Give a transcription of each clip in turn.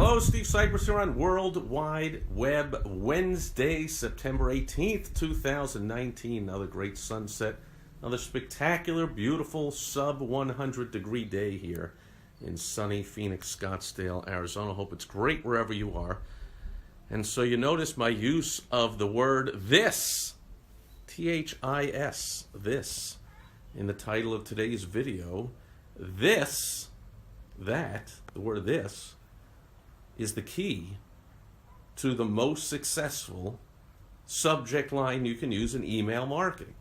Hello, Steve Sipress here on World Wide Web, Wednesday, September 18th, 2019. Another great sunset, another spectacular, beautiful, sub-100 degree day here in sunny Phoenix, Scottsdale, Arizona. Hope it's great wherever you are. And so you notice my use of the word this, T-H-I-S, this, in the title of today's video. The word this, is the key to the most successful subject line you can use in email marketing.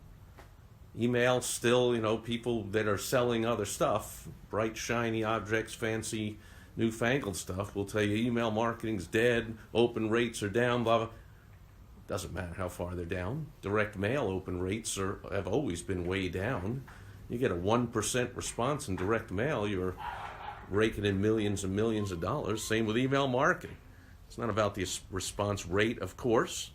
Email still, people that are selling other stuff, bright, shiny objects, fancy, newfangled stuff, will tell you email marketing's dead, open rates are down, blah, blah. Doesn't matter how far they're down. Direct mail open rates have always been way down. You get a 1% response in direct mail, you're raking in millions and millions of dollars. Same with email marketing. It's not about the response rate, of course,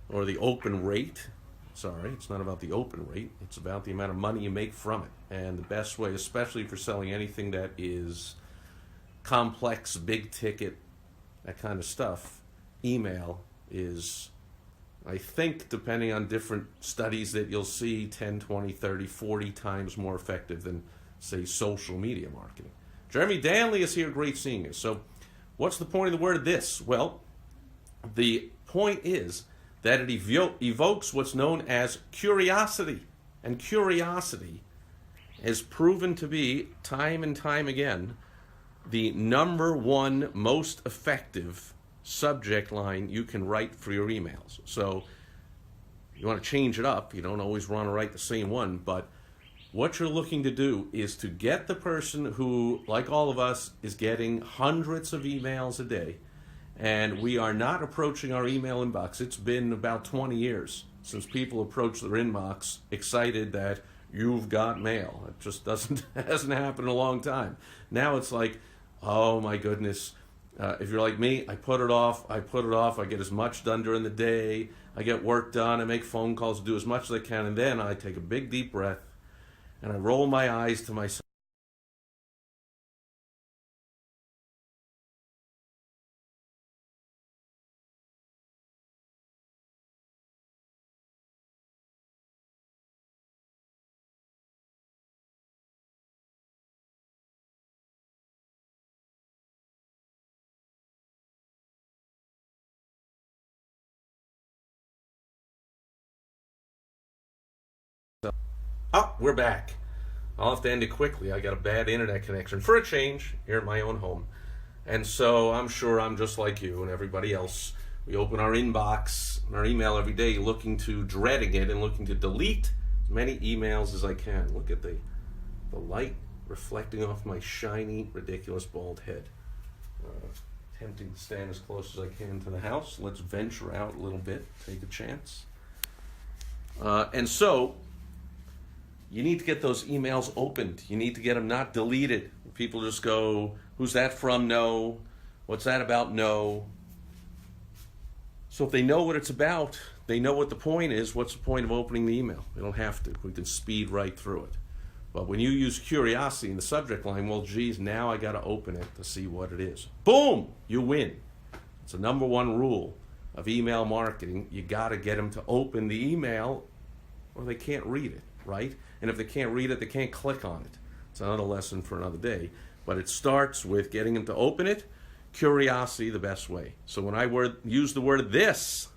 or the open rate. Sorry, it's not about the open rate. It's about the amount of money you make from it. And the best way, especially for selling anything that is complex, big ticket, that kind of stuff, email is, I think, depending on different studies that you'll see, 10, 20, 30, 40 times more effective than, say, social media marketing. Jeremy Danley is here. Great seeing you. So what's the point of the word this? Well, the point is that it evokes what's known as curiosity. And curiosity has proven to be, time and time again, the #1 most effective subject line you can write for your emails. So you want to change it up. You don't always want to write the same one, but what you're looking to do is to get the person who, like all of us, is getting hundreds of emails a day, and we are not approaching our email inbox. It's been about 20 years since people approach their inbox excited that you've got mail. It just hasn't happened in a long time. Now it's like, oh my goodness, if you're like me, I put it off, I get as much done during the day, I get work done, I make phone calls, do as much as I can, and then I take a big deep breath, and I roll my eyes to myself. Oh, we're back. I'll have to end it quickly. I got a bad internet connection for a change here at my own home. And so I'm sure I'm just like you and everybody else. We open our inbox and our email every day dreading it and looking to delete as many emails as I can. Look at the light reflecting off my shiny, ridiculous bald head. Attempting to stand as close as I can to the house. Let's venture out a little bit, take a chance. And so you need to get those emails opened. You need to get them not deleted. People just go, who's that from? No. What's that about? No. So if they know what it's about, they know what the point is, what's the point of opening the email? They don't have to. We can speed right through it. But when you use curiosity in the subject line, well, geez, now I got to open it to see what it is. Boom! You win. It's the #1 rule of email marketing. You got to get them to open the email or they can't read it, right? And if they can't read it, they can't click on it. It's another lesson for another day. But it starts with getting them to open it. Curiosity, the best way. So when I use the word this,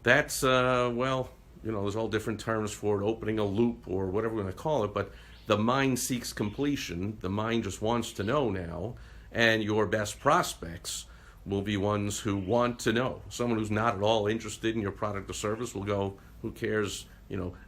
that's, there's all different terms for it, opening a loop or whatever we're going to call it, but the mind seeks completion. The mind just wants to know now, and your best prospects will be ones who want to know. Someone who's not at all interested in your product or service will go, who cares?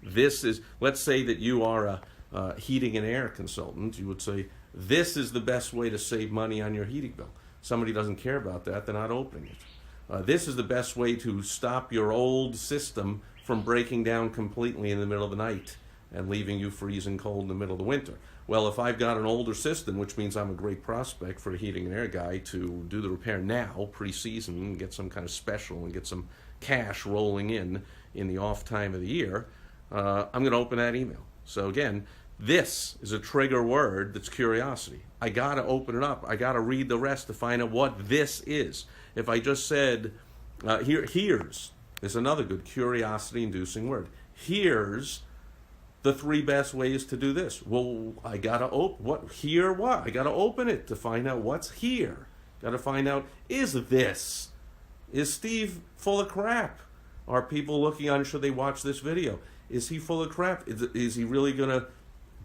This is, let's say that you are a heating and air consultant. You would say, this is the best way to save money on your heating bill. Somebody doesn't care about that, they're not opening it. This is the best way to stop your old system from breaking down completely in the middle of the night and leaving you freezing cold in the middle of the winter. Well, if I've got an older system, which means I'm a great prospect for a heating and air guy to do the repair now, pre-season, and get some kind of special and get some cash rolling in the off time of the year, I'm going to open that email. So again, this is a trigger word that's curiosity. I got to open it up. I got to read the rest to find out what this is. If I just said, here's another good curiosity-inducing word. Here's the 3 best ways to do this. Well, I got to open what? I got to open it to find out what's here. Got to find out, is Steve full of crap? Are people looking on, should they watch this video? Is he full of crap? Is he really going to,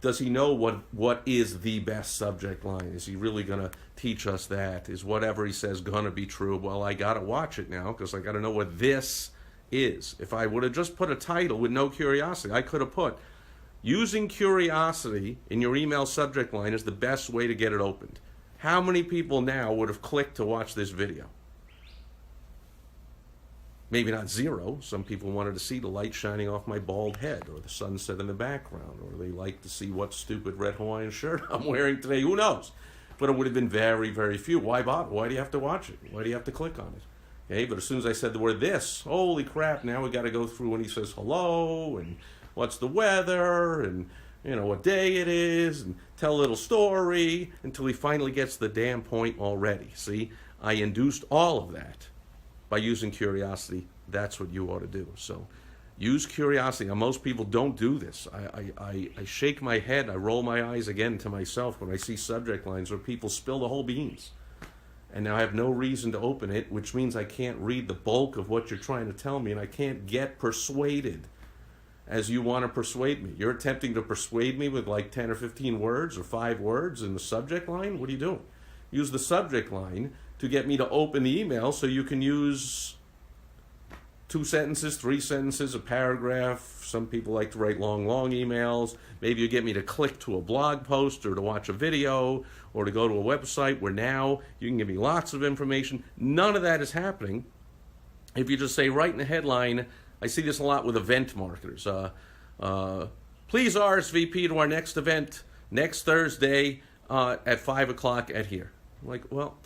does he know what is the best subject line? Is he really going to teach us that? Is whatever he says going to be true? Well, I got to watch it now because I got to know what this is. If I would have just put a title with no curiosity, I could have put, using curiosity in your email subject line is the best way to get it opened. How many people now would have clicked to watch this video? Maybe not 0. Some people wanted to see the light shining off my bald head or the sunset in the background, or they like to see what stupid red Hawaiian shirt I'm wearing today. Who knows? But it would have been very, very few. Why bother? Why do you have to watch it? Why do you have to click on it? Okay, but as soon as I said the word this, holy crap, now we got to go through when he says hello and what's the weather and what day it is and tell a little story until he finally gets the damn point already. See, I induced all of that by using curiosity. That's what you ought to do. So use curiosity. Now, most people don't do this. I shake my head, I roll my eyes again to myself when I see subject lines where people spill the whole beans. And now I have no reason to open it, which means I can't read the bulk of what you're trying to tell me, and I can't get persuaded as you want to persuade me. You're attempting to persuade me with like 10 or 15 words or 5 words in the subject line? What are you doing? Use the subject line to get me to open the email so you can use 2 sentences, 3 sentences, a paragraph. Some people like to write long emails. Maybe you get me to click to a blog post or to watch a video or to go to a website where now you can give me lots of information. None of that is happening if you just say right in the headline. I see this a lot with event marketers. Please RSVP to our next event next Thursday at 5 o'clock at here. I'm like, well,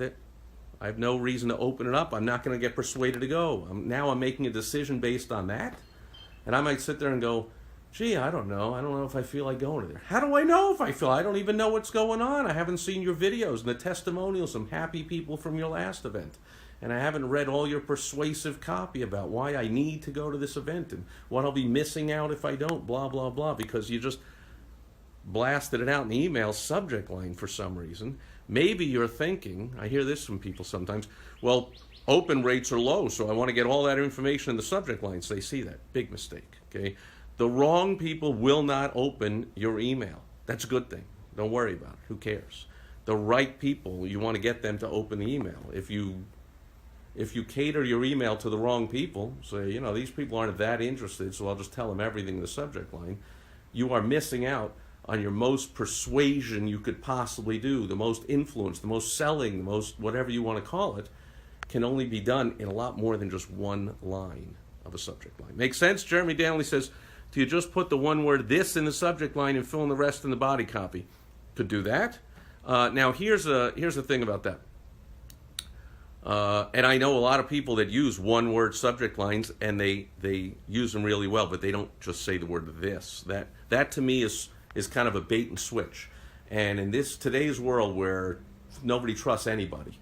I have no reason to open it up. I'm not going to get persuaded to go. Now I'm making a decision based on that. And I might sit there and go, gee, I don't know. I don't know if I feel like going there. How do I know if I feel? I don't even know what's going on. I haven't seen your videos and the testimonials from happy people from your last event. And I haven't read all your persuasive copy about why I need to go to this event and what I'll be missing out if I don't, blah, blah, blah, because you just blasted it out in the email subject line for some reason. Maybe you're thinking, I hear this from people sometimes, well, open rates are low, so I want to get all that information in the subject line so they see that. Big mistake, okay? The wrong people will not open your email. That's a good thing. Don't worry about it. Who cares? The right people, you want to get them to open the email. If you cater your email to the wrong people, say, these people aren't that interested, so I'll just tell them everything in the subject line, you are missing out on your most persuasion you could possibly do, the most influence, the most selling, the most whatever you want to call it, can only be done in a lot more than just one line of a subject line. Make sense? Jeremy Danley says, do you just put the one word this in the subject line and fill in the rest in the body copy? Could do that. Now here's the thing about that. And I know a lot of people that use one-word subject lines, and they use them really well, but they don't just say the word this. That to me is kind of a bait and switch. And in today's world where nobody trusts anybody,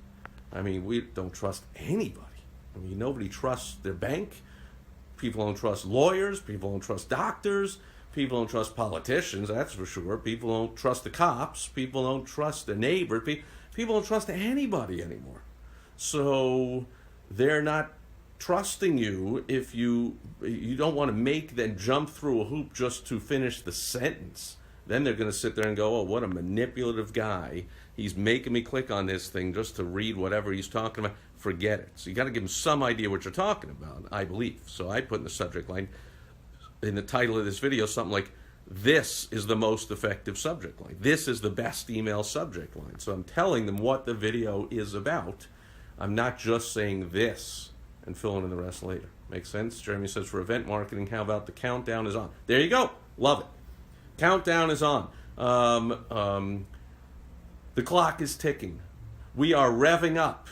I mean, we don't trust anybody. I mean, nobody trusts their bank. People don't trust lawyers. People don't trust doctors. People don't trust politicians, that's for sure. People don't trust the cops. People don't trust their neighbor. People don't trust anybody anymore. So they're not trusting you if you don't want to make them jump through a hoop just to finish the sentence. Then they're going to sit there and go, oh, what a manipulative guy. He's making me click on this thing just to read whatever he's talking about. Forget it. So you got to give them some idea what you're talking about, I believe. So I put in the subject line, in the title of this video, something like, this is the most effective subject line. This is the best email subject line. So I'm telling them what the video is about. I'm not just saying this and filling in the rest later. Makes sense? Jeremy says, for event marketing, how about the countdown is on? There you go. Love it. Countdown is on. The clock is ticking. We are revving up.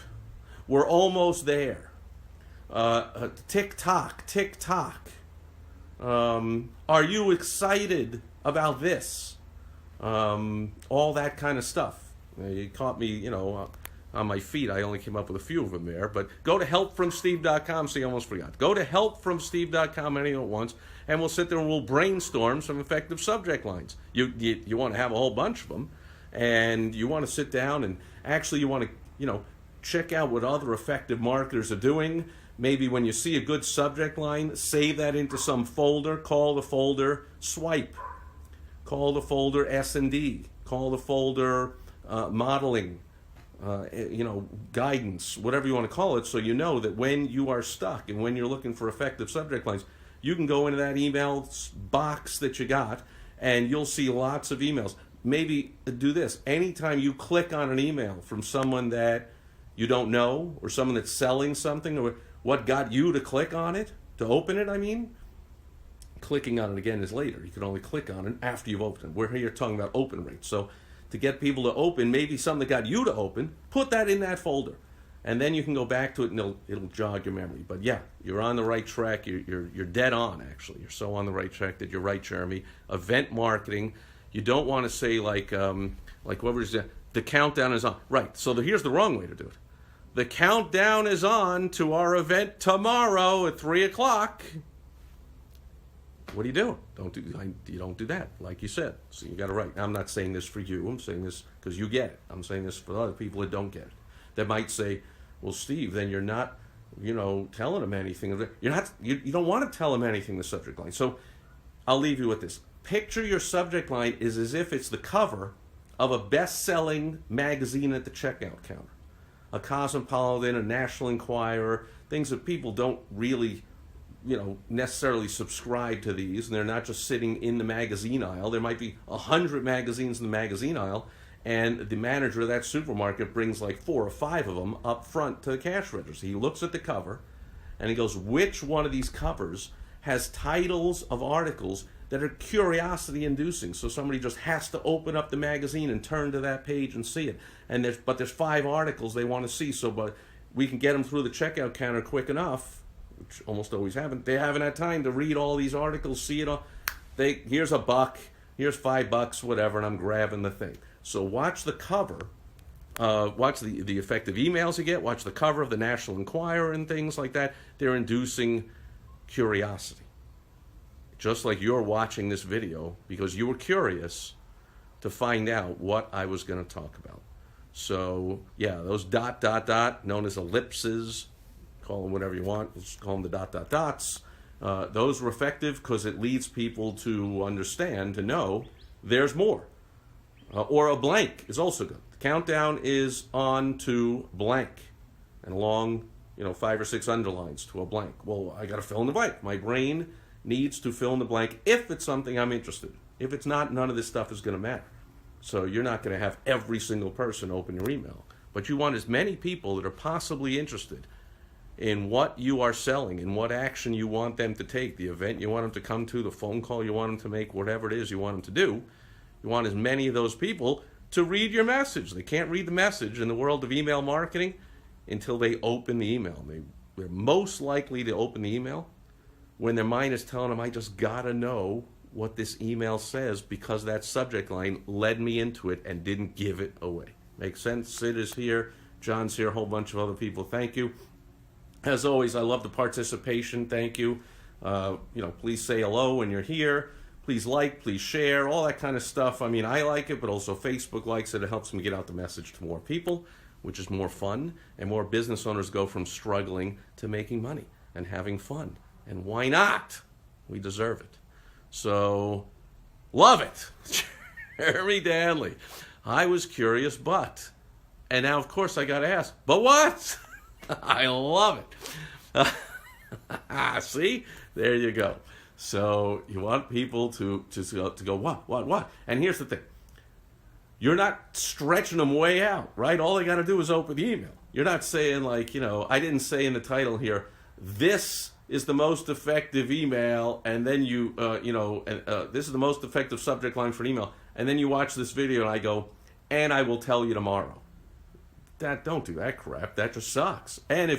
We're almost there. Tick tock, tick tock. Are you excited about this? All that kind of stuff. You caught me, on my feet. I only came up with a few of them there. But go to helpfromsteve.com. See, I almost forgot. Go to helpfromsteve.com any at once, and we'll sit there and we'll brainstorm some effective subject lines. You want to have a whole bunch of them, and you want to sit down and actually you want to, check out what other effective marketers are doing. Maybe when you see a good subject line, save that into some folder. Call the folder Swipe. Call the folder S&D. Call the folder Modeling. Guidance, whatever you want to call it, so you know that when you are stuck and when you're looking for effective subject lines, you can go into that email box that you got and you'll see lots of emails. Maybe do this. Anytime you click on an email from someone that you don't know or someone that's selling something, or what got you to click on it, to open it, clicking on it again is later. You can only click on it after you've opened it. We're here talking about open rates. So to get people to open, maybe something that got you to open, put that in that folder. And then you can go back to it and it'll jog your memory. But yeah, you're on the right track. You're dead on, actually. You're so on the right track that you're right, Jeremy. Event marketing, you don't want to say like what was it? The countdown is on. Right, so here's the wrong way to do it. The countdown is on to our event tomorrow at 3 o'clock. What are you doing? You don't do that, like you said. So you got to write. I'm not saying this for you. I'm saying this because you get it. I'm saying this for other people that don't get it. That might say, well, Steve, then you're not, telling them anything. You don't want to tell them anything, the subject line. So I'll leave you with this. Picture your subject line is as if it's the cover of a best-selling magazine at the checkout counter. A Cosmopolitan, a National Enquirer, things that people don't really necessarily subscribe to these, and they're not just sitting in the magazine aisle. There might be 100 magazines in the magazine aisle, and the manager of that supermarket brings like 4 or 5 of them up front to the cash register. He looks at the cover, and he goes, which one of these covers has titles of articles that are curiosity-inducing, so somebody just has to open up the magazine and turn to that page and see it. And there's 5 articles they want to see, but we can get them through the checkout counter quick enough, which almost always haven't. They haven't had time to read all these articles, see it all. Here's $1, here's $5, whatever, and I'm grabbing the thing. So watch the cover, watch the effective emails you get, watch the cover of the National Enquirer and things like that. They're inducing curiosity. Just like you're watching this video because you were curious to find out what I was going to talk about. So yeah, those ... known as ellipses, call them whatever you want, just call them the ... dots. Those were effective because it leads people to understand, to know there's more. Or a blank is also good. The countdown is on to blank, and along 5 or 6 underlines to a blank. Well, I got to fill in the blank. My brain needs to fill in the blank if it's something I'm interested in. If it's not, none of this stuff is going to matter. So you're not going to have every single person open your email, but you want as many people that are possibly interested in what you are selling, in what action you want them to take, the event you want them to come to, the phone call you want them to make, whatever it is you want them to do. You want as many of those people to read your message. They can't read the message in the world of email marketing until they open the email. They're most likely to open the email when their mind is telling them, I just got to know what this email says because that subject line led me into it and didn't give it away. Makes sense? Sid is here. John's here. A whole bunch of other people. Thank you. As always, I love the participation. Thank you. Please say hello when you're here. Please like, please share, all that kind of stuff. I like it, but also Facebook likes it. It helps me get out the message to more people, which is more fun, and more business owners go from struggling to making money and having fun. And why not? We deserve it. So, love it. Jeremy Danley. I was curious, but. And now, of course, I got to ask, but what? I love it. See? There you go. So you want people to go, what? And here's the thing. You're not stretching them way out, right? All they got to do is open the email. You're not saying I didn't say in the title here, this is the most effective email, and then this is the most effective subject line for an email, and then you watch this video and I go, and I will tell you tomorrow. Don't do that crap. That just sucks. And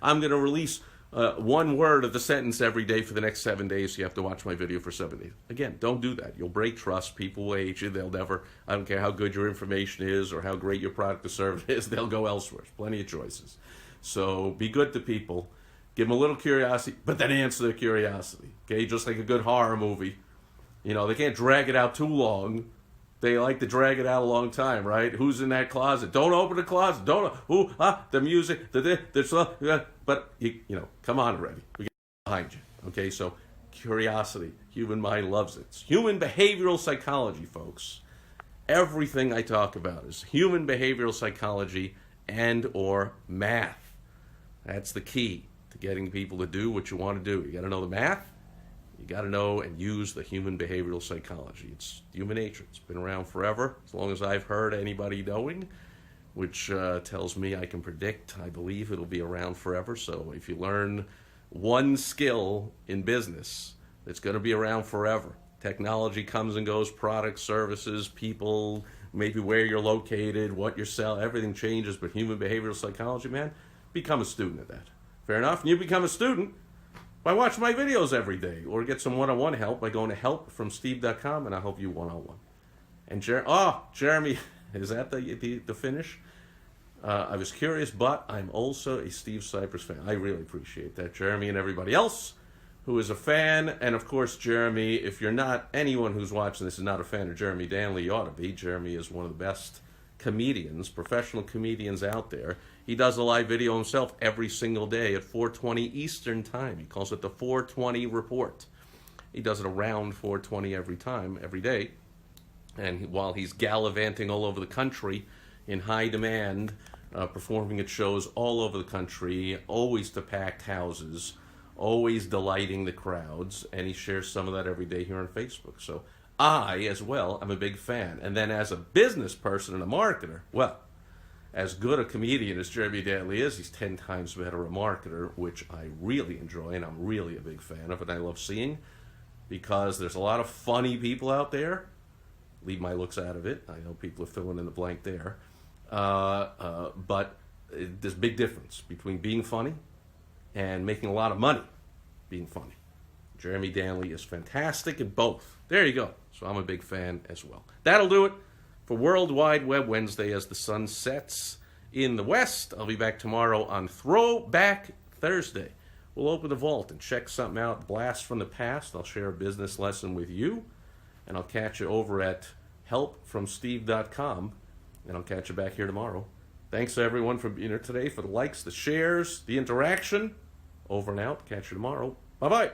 I'm going to release one word of the sentence every day for the next 7 days. You have to watch my video for 7 days. Again, don't do that. You'll break trust. People will hate you. They'll never, I don't care how good your information is or how great your product or service is, they'll go elsewhere. There's plenty of choices. So be good to people. Give them a little curiosity, but then answer their curiosity. Okay, just like a good horror movie. You know, they can't drag it out too long. They like to drag it out a long time, right? Who's in that closet? Don't open the closet. Don't. The music. But you know, come on already. We get behind you. Okay, so curiosity. Human mind loves it. It's human behavioral psychology, folks. Everything I talk about is human behavioral psychology and or math. That's the key to getting people to do what you want to do. You got to know the math. You got to know and use the human behavioral psychology. It's human nature. It's been around forever, as long as I've heard anybody knowing, which tells me I can predict. I believe it'll be around forever. So if you learn one skill in business, it's going to be around forever. Technology comes and goes, products, services, people, maybe where you're located, what you sell, everything changes. But human behavioral psychology, man, become a student of that. Fair enough? And you become a student by watching my videos every day, or get some one-on-one help by going to helpfromsteve.com, and I'll help you one-on-one. And Jeremy, is that the finish? I was curious, but I'm also a Steve Sipress fan. I really appreciate that, Jeremy, and everybody else who is a fan. And of course, Jeremy, if you're not, anyone who's watching this is not a fan of Jeremy Danley, you ought to be. Jeremy is one of the best comedians, professional comedians out there. He does a live video himself every single day at 4:20 Eastern Time. He calls it the 420 Report. He does it around 4:20 every day. And while he's gallivanting all over the country in high demand, performing at shows all over the country, always to packed houses, always delighting the crowds, and he shares some of that every day here on Facebook. So I, as well, am a big fan. And then as a business person and a marketer, well, as good a comedian as Jeremy Danley is, he's 10 times better a marketer, which I really enjoy and I'm really a big fan of, and I love seeing, because there's a lot of funny people out there. Leave my looks out of it. I know people are filling in the blank there. But there's a big difference between being funny and making a lot of money being funny. Jeremy Danley is fantastic at both. There you go. So I'm a big fan as well. That'll do it for World Wide Web Wednesday as the sun sets in the west. I'll be back tomorrow on Throwback Thursday. We'll open the vault and check something out, blast from the past. I'll share a business lesson with you, and I'll catch you over at helpfromsteve.com, and I'll catch you back here tomorrow. Thanks everyone for being here today, for the likes, the shares, the interaction. Over and out. Catch you tomorrow. Bye-bye.